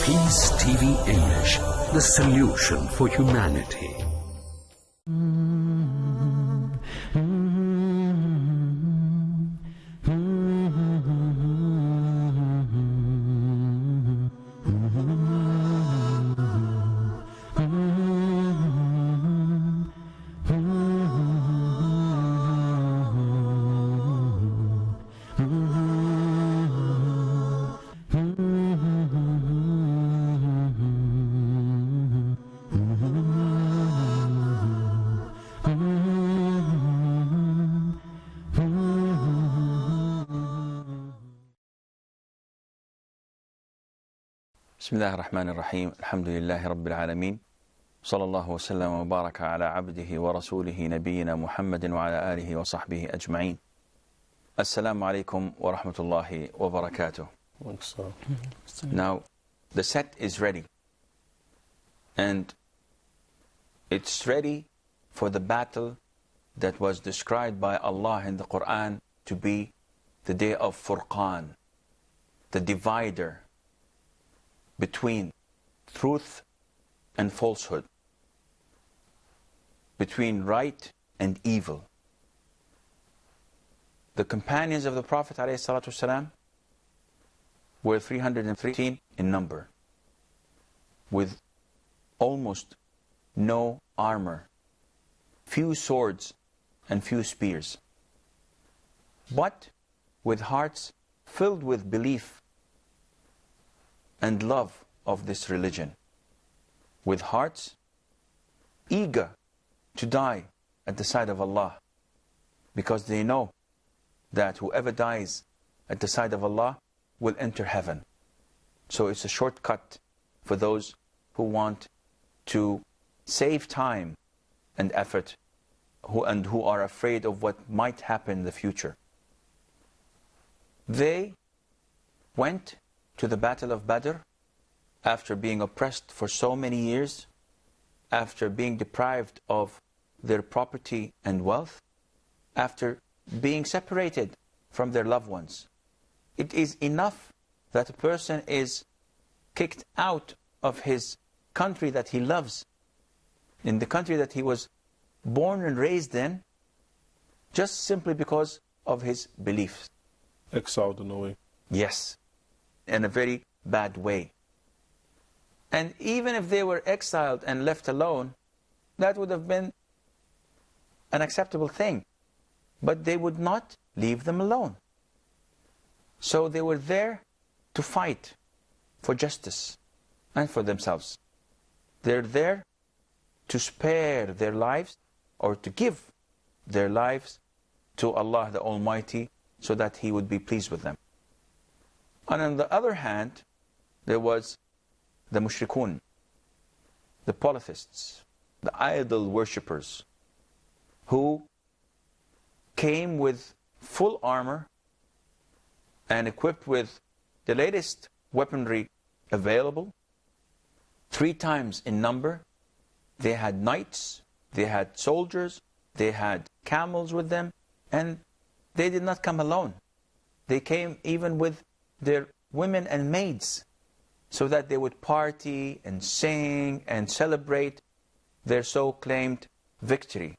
Peace TV English, the solution for humanity. بسم الله الرحمن الرحيم. الحمد لله رب العالمين، صلى الله وسلم وبارك على عبده ورسوله نبينا محمد وعلى آله وصحبه أجمعين. السلام عليكم ورحمة الله وبركاته. Now the set is ready, and it's ready for the battle that was described by Allah in the Quran to be the day of Furqan, the divider between truth and falsehood, between right and evil. The companions of the Prophet ﷺ were 313 in number, with almost no armor, few swords and few spears, but with hearts filled with belief and love of this religion, with hearts eager to die at the side of Allah, because they know that whoever dies at the side of Allah will enter heaven. So it's a shortcut for those who want to save time and effort, who are afraid of what might happen in the future. They went to the Battle of Badr after being oppressed for so many years, after being deprived of their property and wealth, after being separated from their loved ones. It is enough that a person is kicked out of his country that he loves, in the country that he was born and raised in, just simply because of his beliefs. Exiled in a way. Yes, in a very bad way. And even if they were exiled and left alone, that would have been an acceptable thing. But they would not leave them alone. So they were there to fight for justice and for themselves. They're there to spare their lives, or to give their lives to Allah the Almighty, so that He would be pleased with them. And on the other hand, there was the mushrikun, the polytheists, the idol worshippers, who came with full armor and equipped with the latest weaponry available, 3 times in number. They had knights, they had soldiers, they had camels with them, and they did not come alone. They came even with their women and maids, so that they would party and sing and celebrate their so-claimed victory.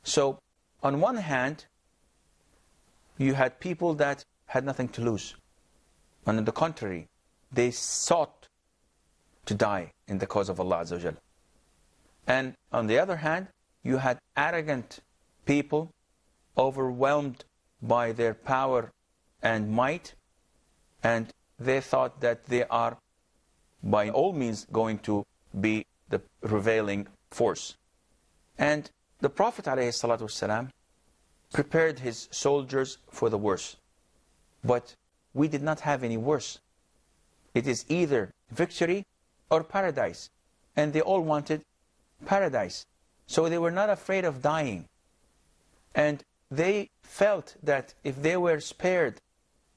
So, on one hand, you had people that had nothing to lose. And on the contrary, they sought to die in the cause of Allah Azza wa Jal. And on the other hand, you had arrogant people overwhelmed by their power and might, and they thought that they are by all means going to be the prevailing force. And the Prophet ﷺ prepared his soldiers for the worst. But we did not have any worse. It is either victory or paradise. And they all wanted paradise. So they were not afraid of dying. And they felt that if they were spared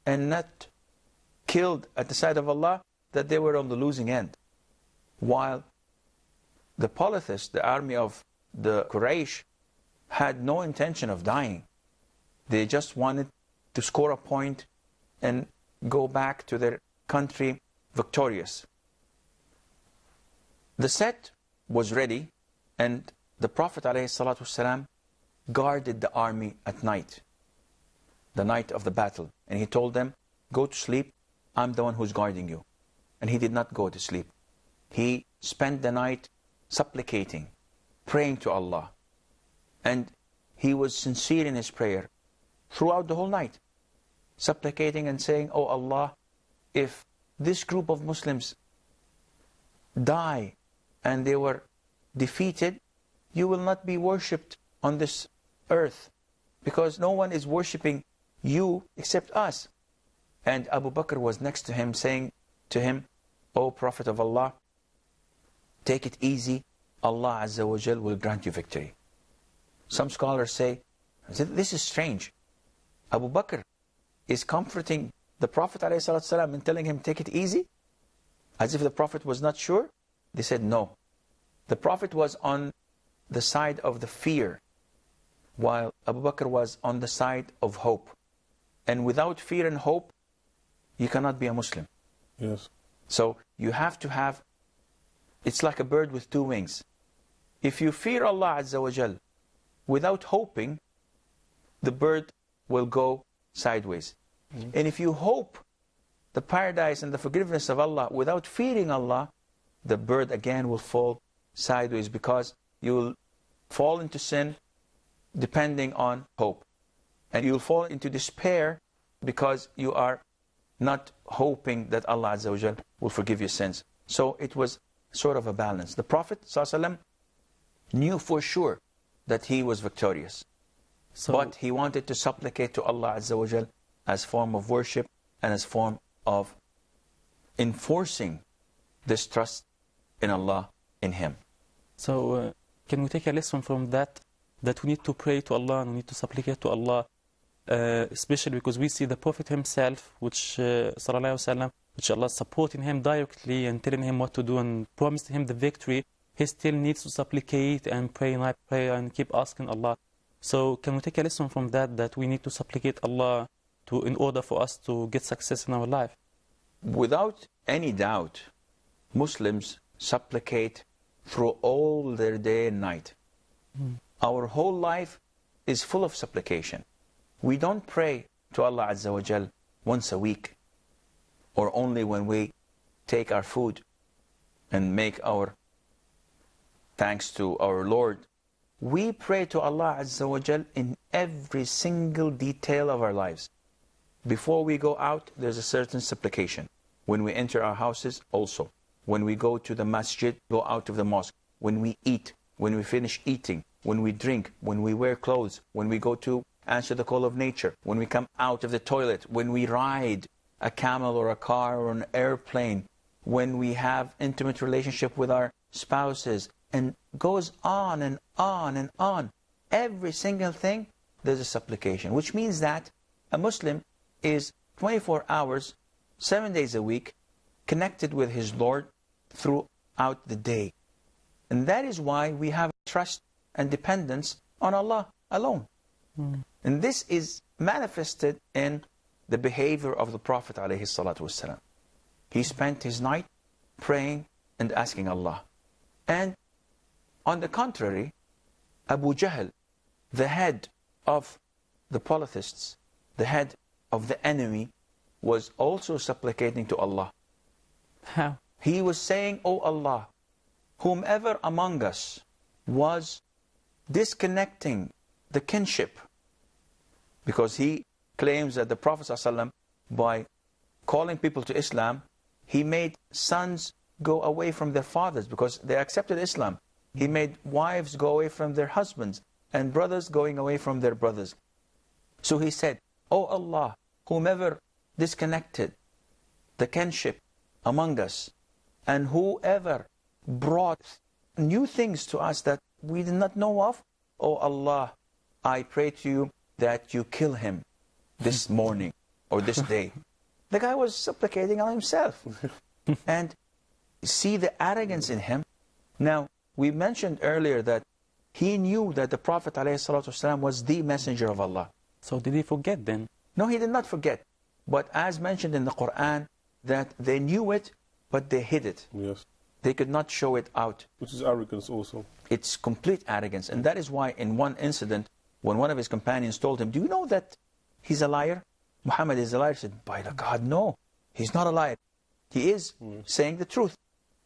and not killed at the side of Allah, that they were on the losing end. While the polytheists, the army of the Quraysh, had no intention of dying. They just wanted to score a point and go back to their country victorious. The set was ready, and the Prophet ﷺ guarded the army at night, the night of the battle. And he told them, go to sleep, I'm the one who's guarding you. And he did not go to sleep. He spent the night supplicating, praying to Allah. And he was sincere in his prayer throughout the whole night, supplicating and saying, oh Allah, if this group of Muslims die and they were defeated, you will not be worshipped on this earth, because no one is worshipping you except us. And Abu Bakr was next to him, saying to him, O Prophet of Allah, take it easy, Allah Azza wa Jal will grant you victory. Some scholars say, this is strange. Abu Bakr is comforting the Prophet ﷺ and telling him, take it easy, as if the Prophet was not sure. They said, no. The Prophet was on the side of the fear, while Abu Bakr was on the side of hope. And without fear and hope, you cannot be a Muslim. Yes. So you have to have, it's like a bird with two wings. If you fear Allah Azza wa Jal without hoping, the bird will go sideways. And if you hope the paradise and the forgiveness of Allah without fearing Allah, the bird again will fall sideways, because you will fall into sin depending on hope. And you will fall into despair because you are not hoping that Allah Azza wa Jal will forgive your sins. So it was sort of a balance. The Prophet ﷺ knew for sure that he was victorious. But he wanted to supplicate to Allah Azza wa Jal as form of worship and as form of enforcing this trust in Allah, in him. So can we take a lesson from that we need to pray to Allah and we need to supplicate to Allah, especially because we see the Prophet himself, which Sallallahu Alaihi Wasallam, which Allah is supporting him directly and telling him what to do and promised him the victory, he still needs to supplicate and pray night prayer and keep asking Allah. So can we take a lesson from that we need to supplicate Allah in order for us to get success in our life? Without any doubt, Muslims supplicate through all their day and night. Our whole life is full of supplication. We don't pray to Allah Azza wa Jal once a week, or only when we take our food and make our thanks to our Lord. We pray to Allah Azza wa Jal in every single detail of our lives. Before we go out, there's a certain supplication. When we enter our houses, also. When we go to the masjid, go out of the mosque. When we eat, when we finish eating, when we drink, when we wear clothes, when we go to answer the call of nature, when we come out of the toilet, when we ride a camel or a car or an airplane, when we have intimate relationship with our spouses, and goes on and on and on. Every single thing, there's a supplication, which means that a Muslim is 24 hours, 7 days a week, connected with his Lord throughout the day. And that is why we have trust and dependence on Allah alone. And this is manifested in the behavior of the Prophet ﷺ. He spent his night praying and asking Allah. And on the contrary, Abu Jahl, the head of the polytheists, the head of the enemy, was also supplicating to Allah. How? He was saying, "O Allah, whomever among us was disconnecting the kinship," because he claims that the Prophet ﷺ, by calling people to Islam, he made sons go away from their fathers because they accepted Islam. He made wives go away from their husbands and brothers going away from their brothers. So he said, "O Allah, whomever disconnected the kinship among us, and whoever brought new things to us that we did not know of, O Allah, I pray to you that you kill him this morning or this day." The guy was supplicating on himself. And see the arrogance in him. Now, we mentioned earlier that he knew that the Prophet ﷺ was the messenger of Allah. So did he forget then? No, he did not forget. But as mentioned in the Quran, that they knew it but they hid it. Yes. They could not show it out. Which is arrogance also. It's complete arrogance. And that is why in one incident, when one of his companions told him, do you know that he's a liar? Muhammad is a liar. He said, by the God, no, he's not a liar. He is saying the truth.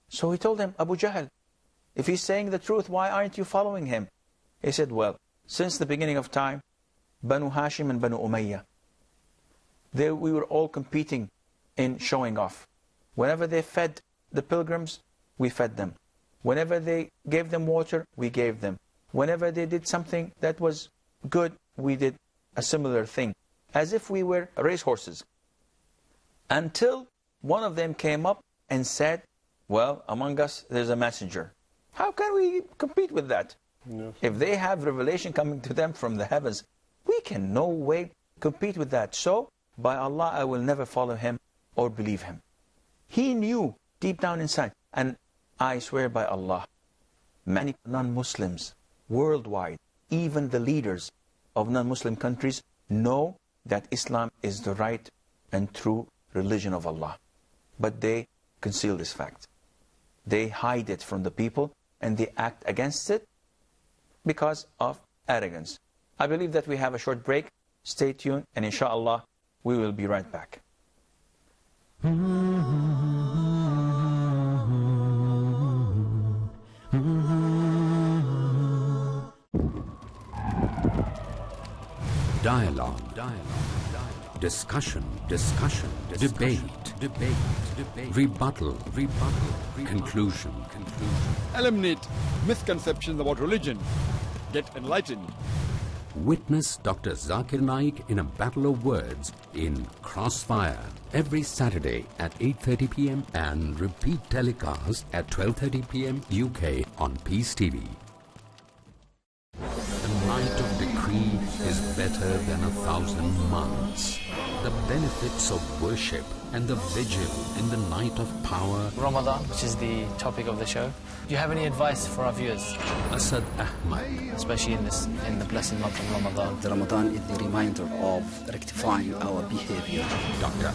So he told him, Abu Jahl, if he's saying the truth, why aren't you following him? He said, well, since the beginning of time, Banu Hashim and Banu Umayyah, we were all competing in showing off. Whenever they fed the pilgrims, we fed them. Whenever they gave them water, we gave them. Whenever they did something that was good, we did a similar thing. As if we were racehorses. Until one of them came up and said, well, among us there's a messenger. How can we compete with that? Yes. If they have revelation coming to them from the heavens, we can no way compete with that. So, by Allah, I will never follow him or believe him. He knew deep down inside. And I swear by Allah, many non-Muslims worldwide, even the leaders of non-Muslim countries, know that Islam is the right and true religion of Allah. But they conceal this fact. They hide it from the people and they act against it because of arrogance. I believe that we have a short break. Stay tuned and inshallah we will be right back. Dialogue. Discussion. Debate. Rebuttal. Conclusion. Eliminate misconceptions about religion. Get enlightened. Witness Dr. Zakir Naik in a battle of words in Crossfire every Saturday at 8:30 p.m. and repeat telecast at 12:30 p.m. UK on Peace TV. The night of decree is better than 1,000 months. The benefits of worship and the vigil in the night of power. Ramadan, which is the topic of the show. Do you have any advice for our viewers? Asad Ahmad. Especially in the blessed month of Ramadan. The Ramadan is the reminder of rectifying our behavior. Dr.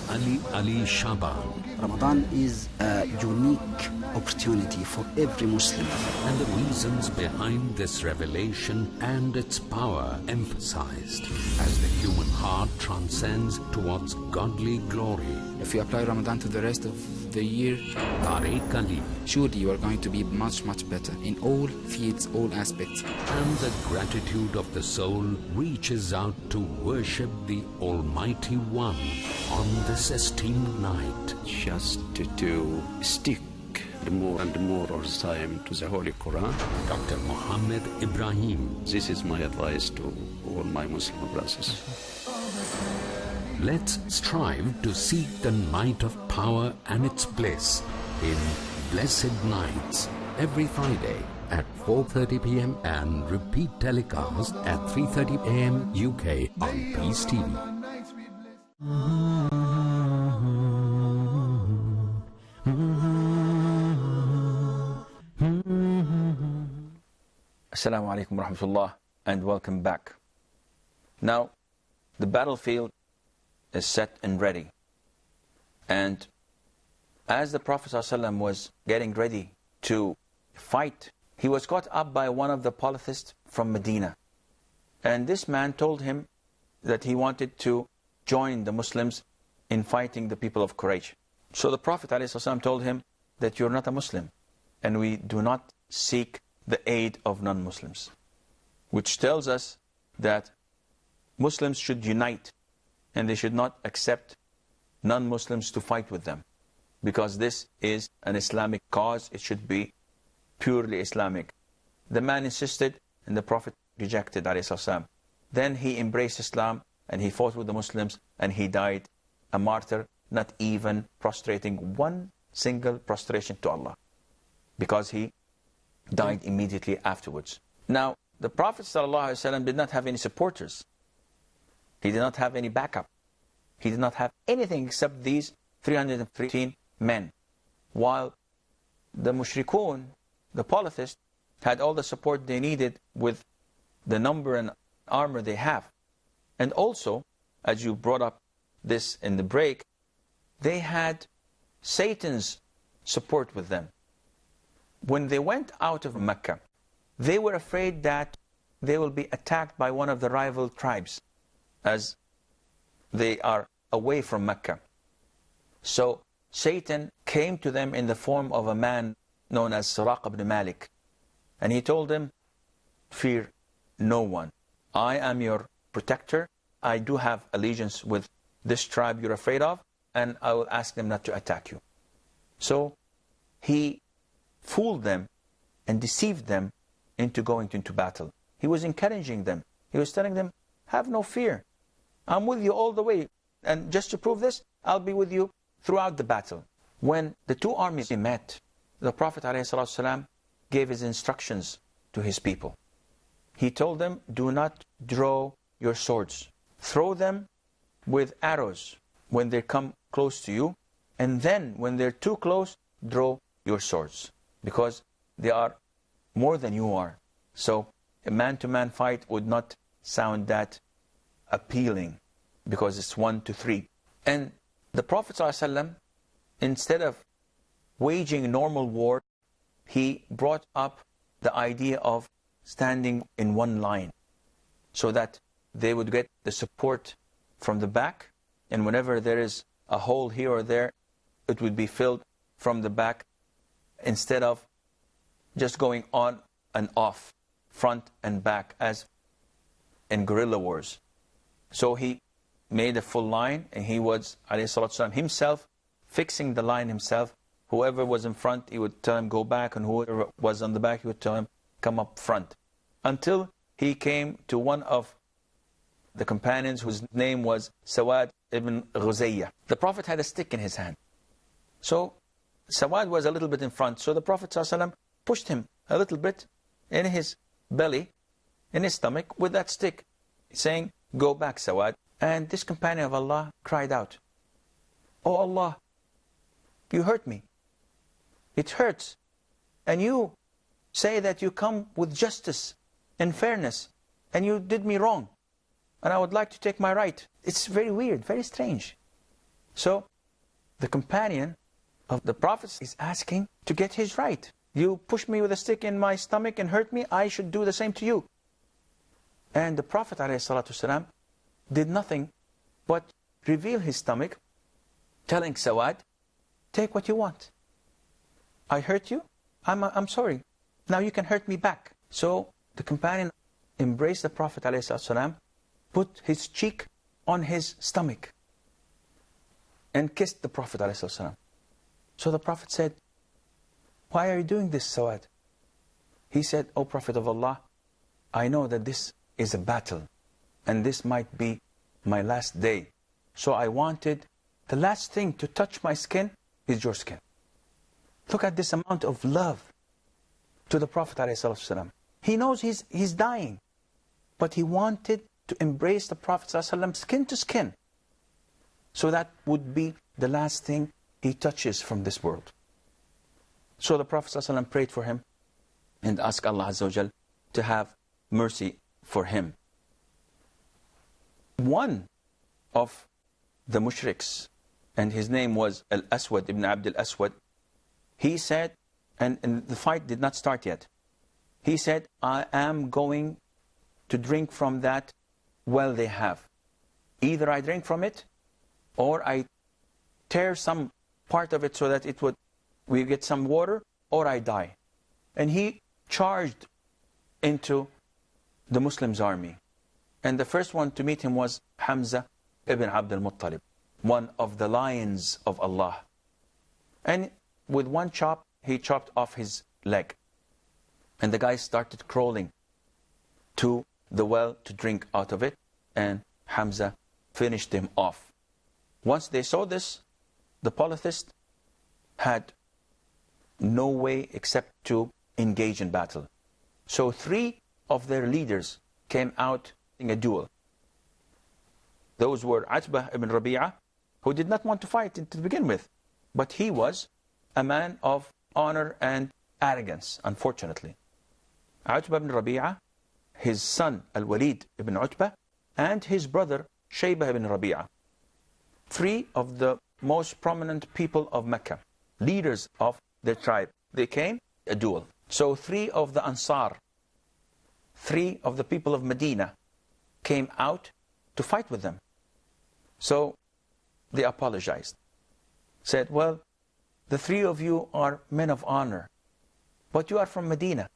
Ali Shaban. Ramadan is a unique opportunity for every Muslim. And the reasons behind this revelation and its power emphasized as the human heart transcends towards godly glory. If you apply Ramadan to the rest of the year, Tariq Ali. Surely you are going to be much better in all fields, all aspects. And the gratitude of the soul reaches out to worship the Almighty One on this esteemed night. Just to stick more and more all the time to the Holy Quran. Dr. Muhammad Ibrahim. This is my advice to all my Muslim brothers. Let's strive to seek the night of power and its bliss in Blessed Nights every Friday at 4:30 p.m. and repeat telecast at 3:30 a.m. UK on Peace TV. Assalamu alaikum wa rahmatullah and welcome back. Now, the battlefield is set and ready. And as the Prophet ﷺ was getting ready to fight, he was caught up by one of the polytheists from Medina. And this man told him that he wanted to join the Muslims in fighting the people of Quraysh. So the Prophet ﷺ told him that you're not a Muslim and we do not seek the aid of non-Muslims. Which tells us that Muslims should unite and they should not accept non-Muslims to fight with them. Because this is an Islamic cause, it should be purely Islamic. The man insisted and the Prophet rejected ﷺ. Then he embraced Islam and he fought with the Muslims and he died a martyr, not even prostrating one single prostration to Allah. Because he died immediately afterwards. Now, the Prophet ﷺ did not have any supporters. He did not have any backup. He did not have anything except these 313 men. While the mushrikun, the polytheists, had all the support they needed with the number and armor they have. And also, as you brought up this in the break, they had Satan's support with them. When they went out of Mecca, they were afraid that they will be attacked by one of the rival tribes as they are away from Mecca. So Satan came to them in the form of a man known as Suraq ibn Malik. And he told them, fear no one. I am your protector. I do have allegiance with this tribe you're afraid of, and I will ask them not to attack you. So he fooled them and deceived them into going into battle. He was encouraging them. He was telling them, have no fear. I'm with you all the way. And just to prove this, I'll be with you throughout the battle. When the two armies met, the Prophet ﷺ gave his instructions to his people. He told them, do not draw your swords. Throw them with arrows when they come close to you. And then when they're too close, draw your swords. Because they are more than you are. So a man-to-man fight would not sound that appealing, because it's 1 to 3. And the Prophet ﷺ, instead of waging normal war, he brought up the idea of standing in one line, so that they would get the support from the back, and whenever there is a hole here or there, it would be filled from the back, instead of just going on and off, front and back, as in guerrilla wars. So he made a full line, and he was, ﷺ, himself fixing the line himself. Whoever was in front, he would tell him, go back, and whoever was on the back, he would tell him, come up front. Until he came to one of the companions whose name was Sawad ibn Ghuzayya. The Prophet had a stick in his hand. So Sawad was a little bit in front, so the Prophet ﷺ pushed him a little bit in his belly, in his stomach, with that stick, saying, go back, Sawad. And this companion of Allah cried out, oh Allah, you hurt me. It hurts. And you say that you come with justice and fairness, and you did me wrong, and I would like to take my right. It's very weird, very strange. So the companion of the Prophet is asking to get his right. You push me with a stick in my stomach and hurt me, I should do the same to you. And the Prophet ﷺ did nothing but reveal his stomach, telling Sawad, take what you want. I hurt you, I'm sorry. Now you can hurt me back. So the companion embraced the Prophet ﷺ, put his cheek on his stomach, and kissed the Prophet ﷺ. So the Prophet said, why are you doing this, Sawad? He said, O Prophet of Allah, I know that this is a battle, and this might be my last day. So I wanted the last thing to touch my skin is your skin. Look at this amount of love to the Prophet ﷺ. He knows he's dying, but he wanted to embrace the Prophet ﷺ skin to skin. So that would be the last thing he touches from this world. So the Prophet ﷺ prayed for him and asked Allah Azza wa Jal to have mercy for him. One of the mushriks, and his name was Al-Aswad ibn Abd al-Aswad, he said, and the fight did not start yet, he said, I am going to drink from that well they have. Either I drink from it, or I tear some part of it so that we get some water, or I die. And he charged into the Muslims' army. And the first one to meet him was Hamza ibn Abd al-Muttalib, one of the lions of Allah. And with one chop, he chopped off his leg. And the guy started crawling to the well to drink out of it, and Hamza finished him off. Once they saw this, the polytheist had no way except to engage in battle. So 3 of their leaders came out in a duel. Those were Utbah ibn Rabi'ah, who did not want to fight to begin with, but he was a man of honor and arrogance, unfortunately. Utbah ibn Rabi'ah, his son Al-Walid ibn Utbah, and his brother Shaybah ibn Rabi'ah. 3 of the most prominent people of Mecca. leaders of their tribe. They came, a duel. So 3 of the Ansar, 3 of the people of Medina came out to fight with them. So they apologized. Said, well, the 3 of you are men of honor, but you are from Medina,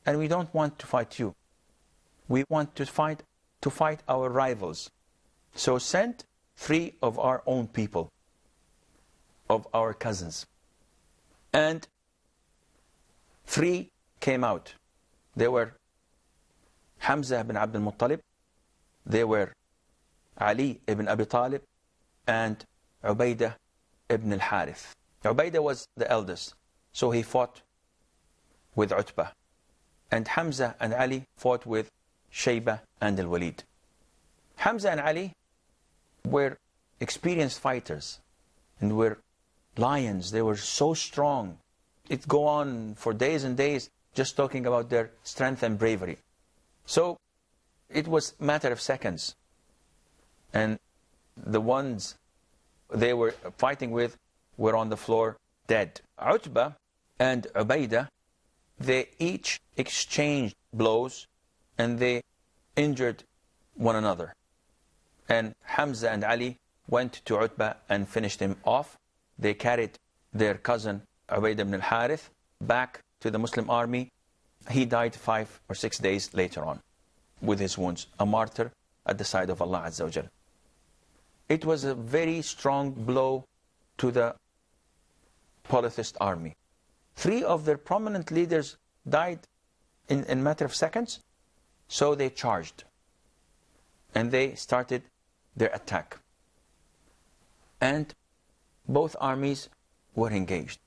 and we don't want to fight you. We want to fight our rivals. So send 3 of our own people, of our cousins. And 3 came out. They were Hamza ibn Abd al-Muttalib, they were Ali ibn Abi Talib, and Ubaidah ibn al-Harith. Ubaidah was the eldest, so he fought with Utbah. And Hamza and Ali fought with Shaybah and al-Walid. Hamza and Ali were experienced fighters and were lions. They were so strong. It go on for days and days just talking about their strength and bravery. So it was a matter of seconds. And the ones they were fighting with were on the floor dead. Utbah and Ubaidah, they each exchanged blows and they injured one another. And Hamza and Ali went to Utbah and finished him off. They carried their cousin Ubaidah ibn al-Harith back to the Muslim army. He died 5 or 6 days later on with his wounds, a martyr at the side of Allah Azza wa Jal. It was a very strong blow to the polytheist army. 3 of their prominent leaders died in a matter of seconds, so they charged and they started their attack. And both armies were engaged.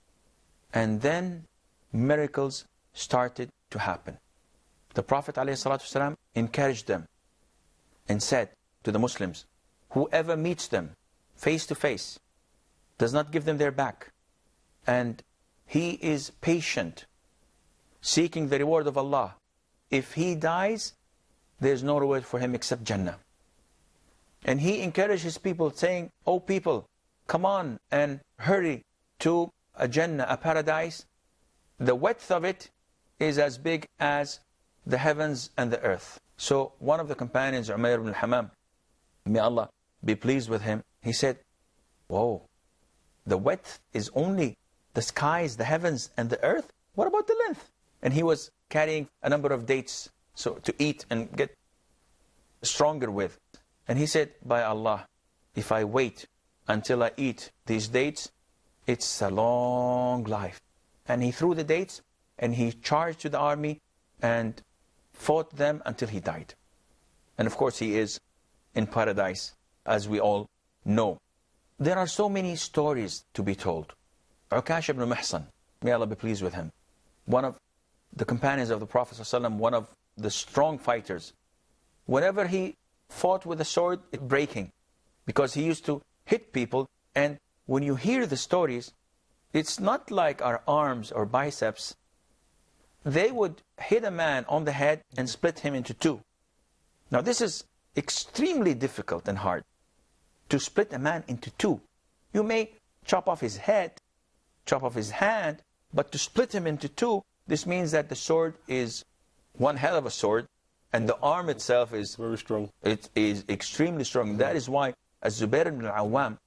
And then miracles started to happen. The Prophet ﷺ encouraged them and said to the Muslims, whoever meets them face to face, does not give them their back, and he is patient, seeking the reward of Allah, if he dies, there is no reward for him except Jannah. And he encouraged his people, saying, "O people, come on and hurry to a Jannah, a paradise. The width of it is as big as the heavens and the earth." So one of the companions, Umayr ibn al-Hammam, may Allah be pleased with him, he said, "Whoa, the width is only the skies, the heavens, and the earth? What about the length?" And he was carrying a number of dates so to eat and get stronger with. And he said, "By Allah, if I wait until I eat these dates, it's a long life." And he threw the dates and he charged to the army and fought them until he died. And of course he is in paradise, as we all know. There are so many stories to be told. Ukash ibn Mihsan, may Allah be pleased with him, one of the companions of the Prophet ﷺ, one of the strong fighters. Whenever he fought with a sword, it breaking, because he used to hit people. And when you hear the stories, it's not like our arms or biceps. They would hit a man on the head and split him into 2. Now this is extremely difficult and hard, to split a man into 2. You may chop off his head, chop off his hand, but to split him into 2, this means that the sword is one hell of a sword, and the arm itself is very strong. It is extremely strong. That is why Az-Zubair ibn al-Awwam,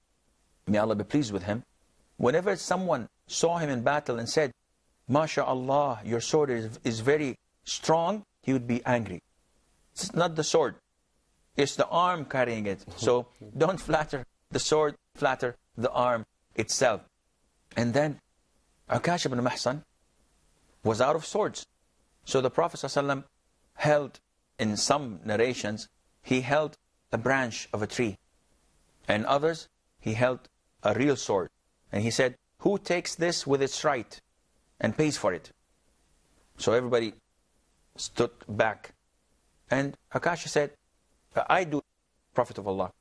may Allah be pleased with him, whenever someone saw him in battle and said, "MashaAllah, your sword is very strong," he would be angry. It's not the sword, it's the arm carrying it. So don't flatter the sword, flatter the arm itself. And then Ukash ibn Mihsan was out of swords. So the Prophet ﷺ held, in some narrations, he held a branch of a tree. And others, he held a real sword. And he said, "Who takes this with its right and pays for it?" So everybody stood back. And Ukash said, "I do, Prophet of Allah."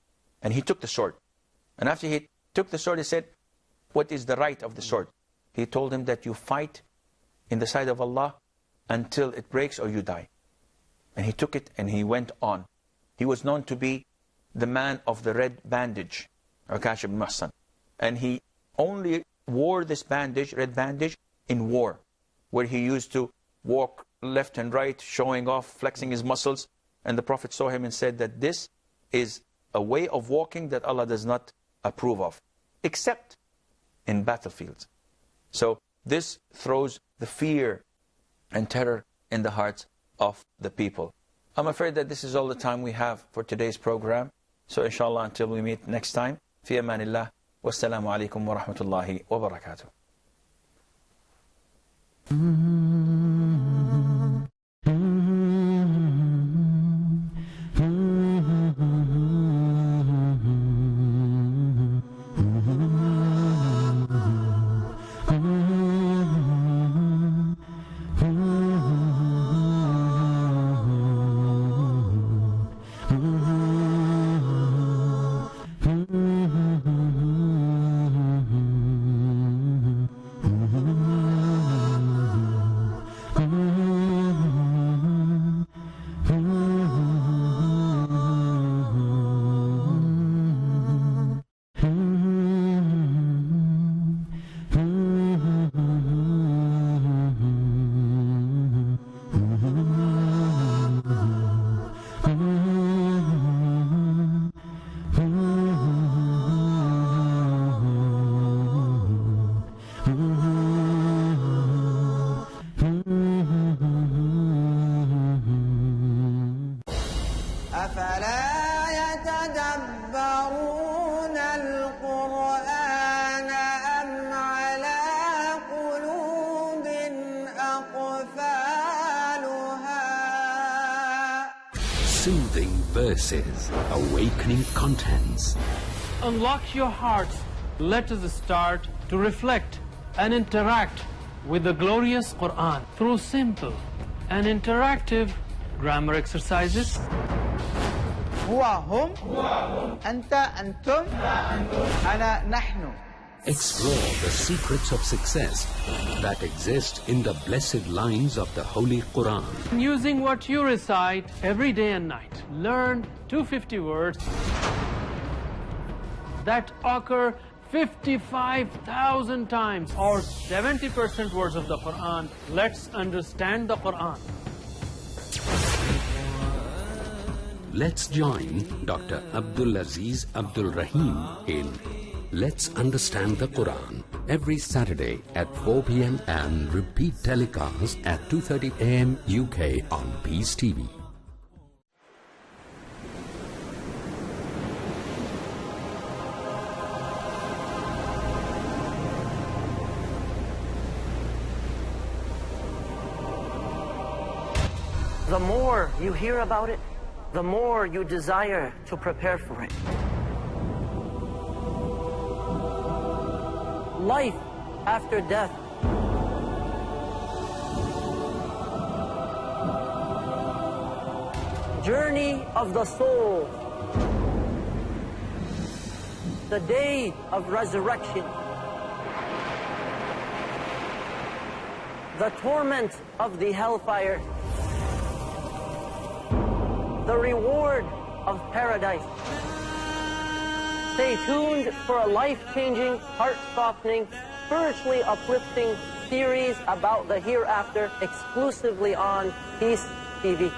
And he took the sword. And after he took the sword, he said, "What is the right of the sword?" He told him that you fight in the sight of Allah until it breaks or you die. And he took it and he went on. He was known to be the man of the red bandage, Ukash ibn Mihsan. And he only wore this bandage, red bandage, in war, where he used to walk left and right, showing off, flexing his muscles. And the Prophet saw him and said that this is a way of walking that Allah does not approve of, except in battlefields. So this throws the fear and terror in the hearts of the people. I'm afraid that this is all the time we have for today's program. So inshallah, until we meet next time, fi amanillah, wassalamu alaikum wa rahmatullahi wa barakatuh. Soothing verses, awakening contents. Unlock your hearts. Let us start to reflect and interact with the glorious Quran through simple and interactive grammar exercises. هو هم أنت أنتم أنا نحن. Explore the secrets of success that exist in the blessed lines of the Holy Quran. Using what you recite every day and night, learn 250 words that occur 55,000 times, or 70% words of the Quran. Let's understand the Quran. Let's join Dr. Abdul Aziz Abdul Rahim in Let's Understand the Quran every Saturday at 4 p.m. and repeat telecast at 2:30 a.m. UK on Peace TV. The more you hear about it, the more you desire to prepare for it. Life after death. Journey of the soul. The day of resurrection. The torment of the hellfire. The reward of paradise. Stay tuned for a life-changing, heart-softening, spiritually uplifting series about the hereafter exclusively on Peace TV.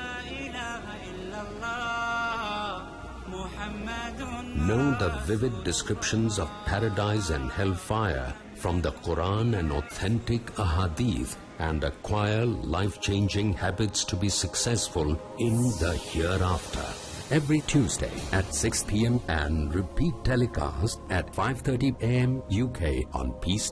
Know the vivid descriptions of paradise and hellfire from the Quran and authentic ahadith, and acquire life-changing habits to be successful in the hereafter. Every Tuesday at 6 p.m. and repeat telecast at 5:30 a.m. UK on Peace